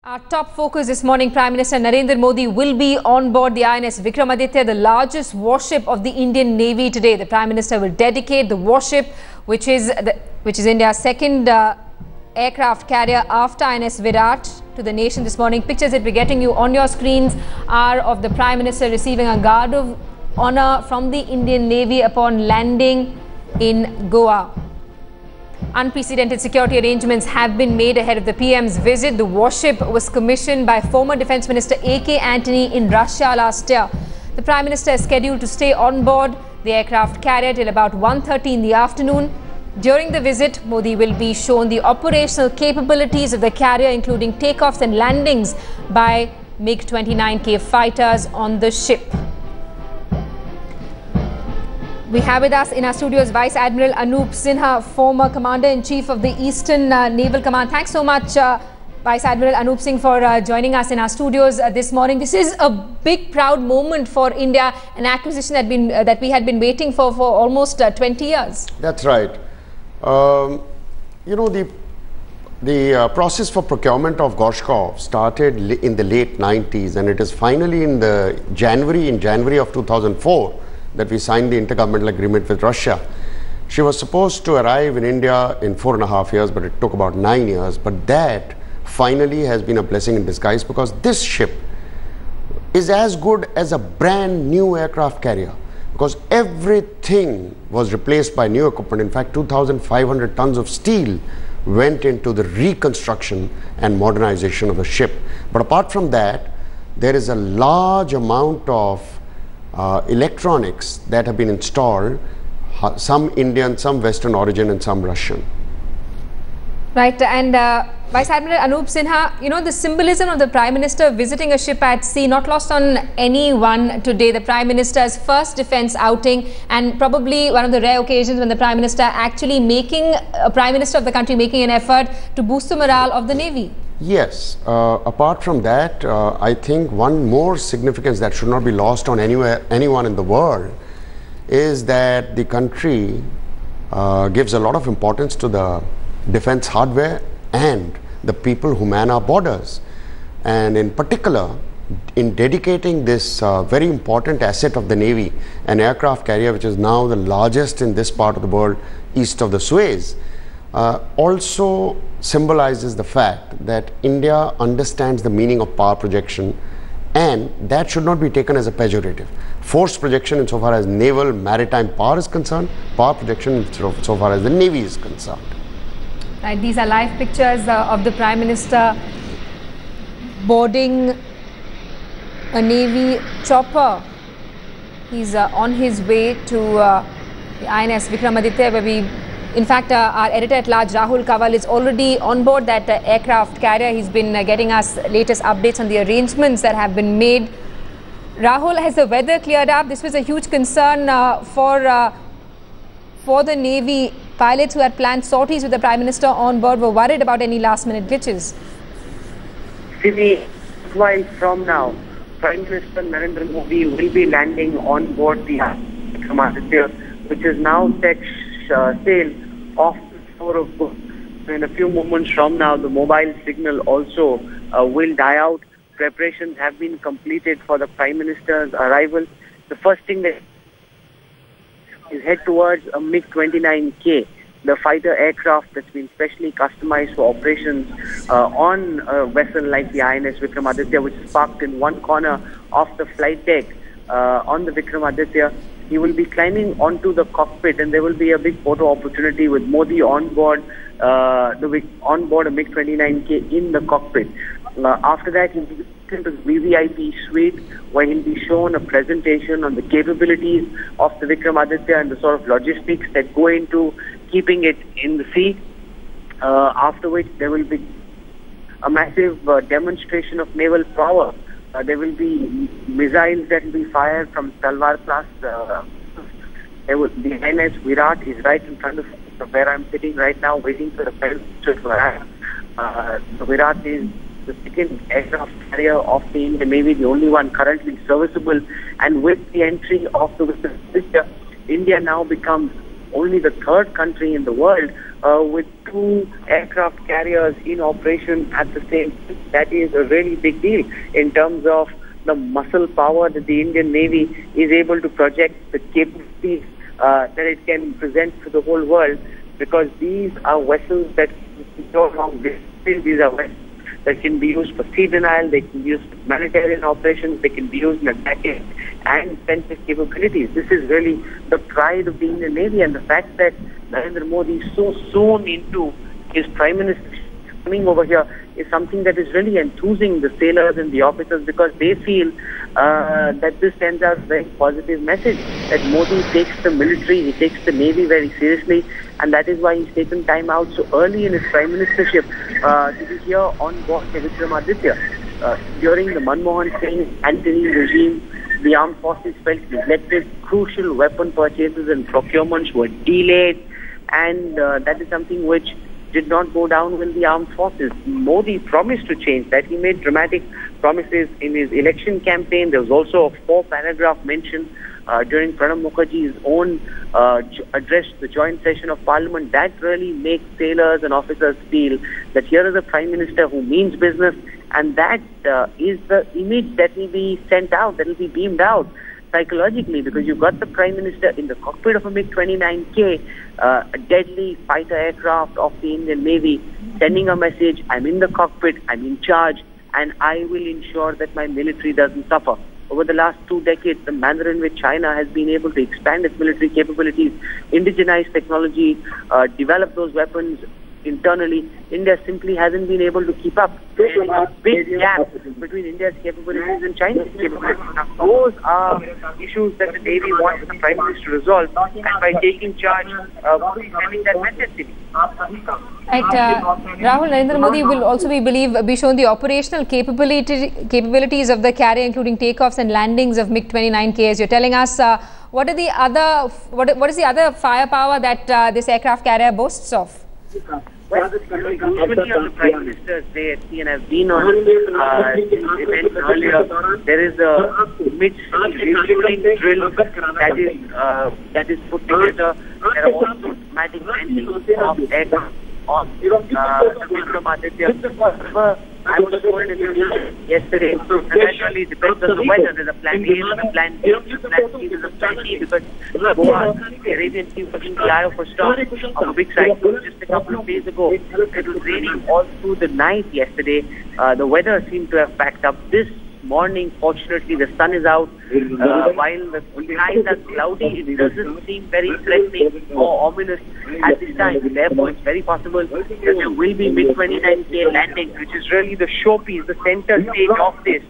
Our top focus this morning, Prime Minister Narendra Modi will be on board the INS Vikramaditya, the largest warship of the Indian Navy today. The Prime Minister will dedicate the warship, which is India's second aircraft carrier after INS Virat, to the nation this morning. Pictures that we're getting you on your screens are of the Prime Minister receiving a guard of honor from the Indian Navy upon landing in Goa. Unprecedented security arrangements have been made ahead of the PM's visit. The warship was commissioned by former Defence Minister RK Dhowan in Russia last year. The Prime Minister is scheduled to stay on board the aircraft carrier till about 1:30 in the afternoon. During the visit, Modi will be shown the operational capabilities of the carrier, including takeoffs and landings by MiG-29K fighters on the ship. We have with us in our studios Vice Admiral Anup Sinha, former Commander-in-Chief of the Eastern Naval Command. Thanks so much, Vice Admiral Anup Singh, for joining us in our studios this morning. This is a big, proud moment for India, an acquisition that we had been waiting for almost 20 years. That's right. The process for procurement of Gorshkov started in the late 90s, and it is finally in January of 2004 that we signed the intergovernmental agreement with Russia. She was supposed to arrive in India in 4.5 years, but it took about 9 years. But that finally has been a blessing in disguise, because this ship is as good as a brand new aircraft carrier, because everything was replaced by new equipment. In fact, 2,500 tons of steel went into the reconstruction and modernization of the ship. But apart from that, there is a large amount of electronics that have been installed, some Indian, some Western origin, and some Russian. Right, and Vice Admiral Anup Sinha, you know, the symbolism of the Prime Minister visiting a ship at sea, not lost on anyone today. The Prime Minister's first defence outing, and probably one of the rare occasions when the Prime Minister actually a Prime Minister of the country making an effort to boost the morale of the Navy. Yes, apart from that, I think one more significance that should not be lost on anyone in the world is that the country gives a lot of importance to the defense hardware and the people who man our borders. And in particular, in dedicating this very important asset of the Navy, an aircraft carrier which is now the largest in this part of the world east of the Suez, also symbolizes the fact that India understands the meaning of power projection, and that should not be taken as a pejorative. Force projection insofar as naval maritime power is concerned, power projection insofar as the Navy is concerned. Right, these are live pictures of the Prime Minister boarding a Navy chopper. He's on his way to the INS Vikramaditya, where in fact, our editor-at-large Rahul Kawal is already on board that aircraft carrier. He's been getting us latest updates on the arrangements that have been made. Rahul, has the weather cleared up? This was a huge concern for the Navy. Pilots who had planned sorties with the Prime Minister on board were worried about any last-minute glitches. A while from now, Prime Minister Narendra Modi will be landing on board the Vikramaditya, which is now set sail off the shore of Goa. In a few moments from now, the mobile signal also will die out. Preparations have been completed for the Prime Minister's arrival. The first thing that is head towards a MiG-29K, the fighter aircraft that's been specially customized for operations on a vessel like the INS Vikramaditya, which is parked in one corner of the flight deck on the Vikramaditya. He will be climbing onto the cockpit, and there will be a big photo opportunity with Modi on board a MiG-29K in the cockpit. After that, he'll be taken to the VVIP suite, where he'll be shown a presentation on the capabilities of the Vikramaditya and the sort of logistics that go into keeping it in the sea. After which, there will be a massive demonstration of naval power. There will be missiles that will be fired from Talwar class. The INS Virat is right in front of where I'm sitting right now, waiting for the pilot to arrive. The Virat is the second aircraft carrier of the Indian Navy, the only one currently serviceable. And with the entry of the Vikramaditya, India now becomes only the third country in the world with 2 aircraft carriers in operation at the same time. That is a really big deal in terms of the muscle power that the Indian Navy is able to project, the capabilities that it can present to the whole world, because these are vessels that go long distance. These are vessels that can be used for sea denial, they can be used for humanitarian operations, they can be used in attacking and defensive capabilities. This is really the pride of the Indian Navy, and the fact that Narendra Modi is so soon into his Prime Minister coming over here is something that is really enthusing the sailors and the officers, because they feel that this sends out a very positive message that Modi takes the military, he takes the Navy very seriously, and that is why he's taken time out so early in his Prime Ministership to be here on board the Vikramaditya. During the Manmohan Singh Antony regime, the armed forces felt neglected, crucial weapon purchases and procurements were delayed, and that is something which did not go down with the armed forces. Modi promised to change that. He made dramatic promises in his election campaign. There was also a 4-paragraph mention during Pranab Mukherjee's own address to the joint session of Parliament. That really makes sailors and officers feel that here is a Prime Minister who means business, and that is the image that will be sent out, that will be beamed out psychologically, because you've got the Prime Minister in the cockpit of a MiG-29K, a deadly fighter aircraft of the Indian Navy, sending a message: I'm in the cockpit, I'm in charge, and I will ensure that my military doesn't suffer. Over the last 2 decades, the manner in which China has been able to expand its military capabilities, indigenize technology, develop those weapons internally, India simply hasn't been able to keep up. There's a big gap between India's capabilities and China's capabilities. Now, those are issues that the Navy wants the Prime Minister to resolve, and by taking charge, we'll be sending that message to me. Right, Rahul, Narendra Modi will also, we believe, be shown the operational capabilities of the carrier, including takeoffs and landings of MiG-29K. As you're telling us, what is the other firepower that this aircraft carrier boasts of? Well, usually on the Prime Minister's Day at sea, and I've been on events earlier, there is a mid-refueling drill that is put together. There are also dramatic landings of aircraft on the Vikramaditya. I was told yesterday, and that really depends on the weather. There's a plan A, there's a plan B, there's a plan C, there's a plan D, because Goa, the Arabian Sea, was in the eye of a storm of a big cyclone just a couple of days ago. It was raining all through the night yesterday. The weather seemed to have packed up. This morning, fortunately, the sun is out. While the skies are cloudy, it doesn't seem very threatening or ominous at this time. Therefore, it's very possible that there will be MiG-29K landing, which is really the showpiece, the center stage of this.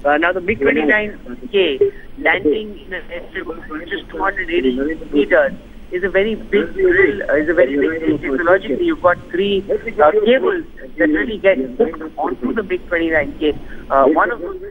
Now, the MiG-29K landing in an airstrip which is 280 meters is a very big drill, is a very big thing. Technologically, you've got 3 cables that really get onto the MiG-29K. One of those.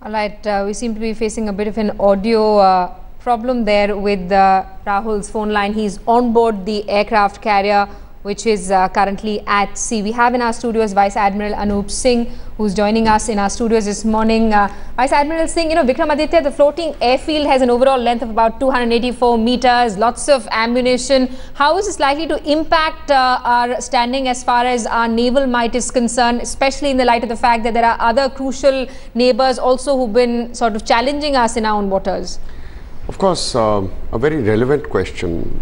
All right, we seem to be facing a bit of an audio problem there with Rahul's phone line. He's on board the aircraft carrier, which is currently at sea. We have in our studios Vice Admiral Anup Singh, who's joining us in our studios this morning. Vice Admiral Singh, you know, Vikramaditya, the floating airfield, has an overall length of about 284 meters, lots of ammunition. How is this likely to impact our standing as far as our naval might is concerned, especially in the light of the fact that there are other crucial neighbors also who've been sort of challenging us in our own waters? Of course, a very relevant question.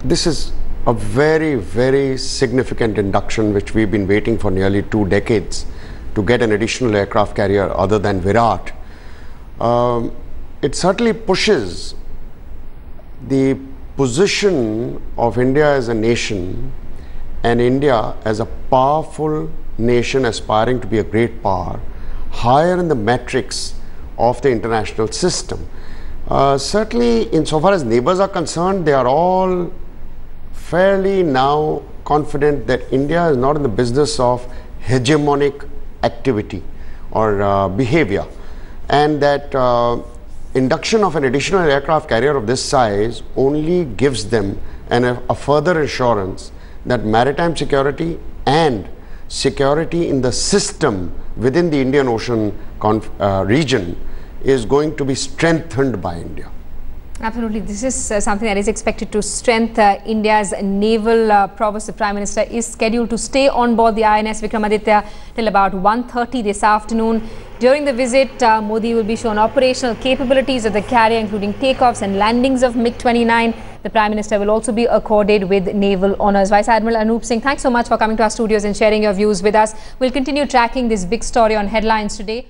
This is a very, very significant induction which we've been waiting for nearly 2 decades to get an additional aircraft carrier other than Virat. It certainly pushes the position of India as a nation and India as a powerful nation aspiring to be a great power higher in the metrics of the international system. Certainly, insofar as neighbors are concerned, they are all fairly now confident that India is not in the business of hegemonic activity or behavior, and that induction of an additional aircraft carrier of this size only gives them a further assurance that maritime security and security in the system within the Indian Ocean region is going to be strengthened by India. Absolutely. This is something that is expected to strengthen India's naval prowess. The Prime Minister is scheduled to stay on board the INS Vikramaditya till about 1:30 this afternoon. During the visit, Modi will be shown operational capabilities of the carrier, including takeoffs and landings of MiG-29. The Prime Minister will also be accorded with naval honours. Vice Admiral Anup Singh, thanks so much for coming to our studios and sharing your views with us. We'll continue tracking this big story on Headlines today.